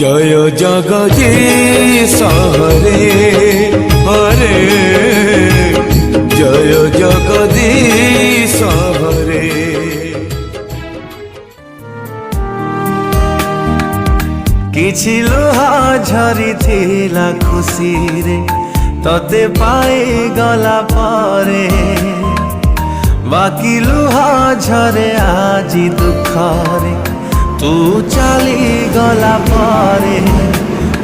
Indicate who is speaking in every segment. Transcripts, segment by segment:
Speaker 1: जय जगदीश हरे हरे जय जगदीश हरे।
Speaker 2: किछि लुहा झरी थिला खुशी रे तते पाई गला पारे बाकी लुहा झरे आजी दुख रे तू चली गला पारे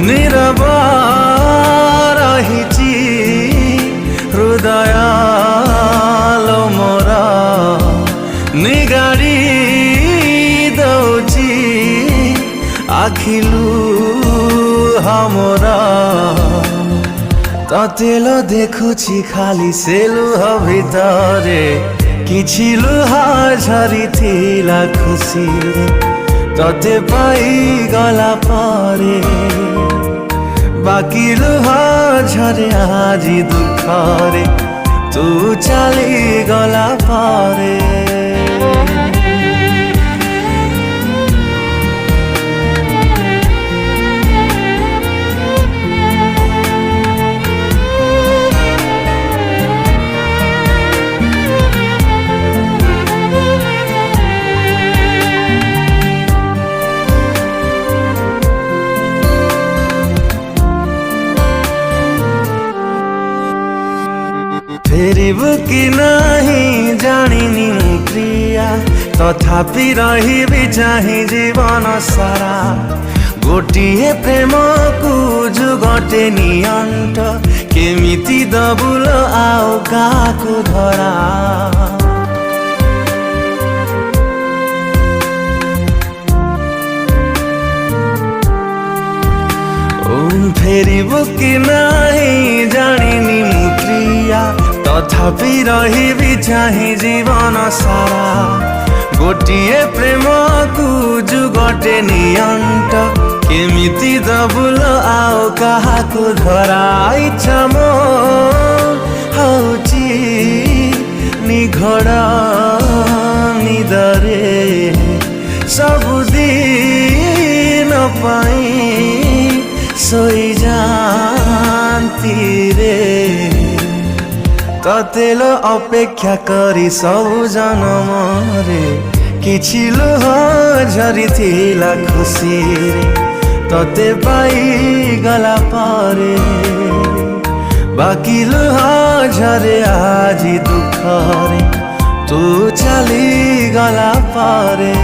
Speaker 2: नीरव रहिची हृदय लो मोरा निगाड़ी दौची आखिलू हमरा ततेलो देखुची खाली से लुह भितरे किछि लुहा झरी थिला खुशी रे तते पाई गला पारे बाकी लुहा झरे आजी दुख रे तू चली गला पारे। फेरिबु कि नहीं जानिनी मु प्रिया तथापि रहिबि चाहि जीवन सारा गोटिए प्रेम को जुगटे नियंट केमिति दबुल आओ काकु धरा फेरिबु कि नहीं जानिनी मु प्रिया तथापि रहिबि चाहि जीवन सारा गोटिए प्रेम को जुगटे नियंट केमिति दबुल आओ काहाकु धरा इच्छा मो हौची निघड़ निदरे सबुदिन पाई सोई जानती रे ततेलो अपेक्षा करी सब जनम रे किछि लुह झरी थिला खुशी रे तते पाई गला पारे बाकी लुह झरे आजी दुख रे तू चली गला पारे।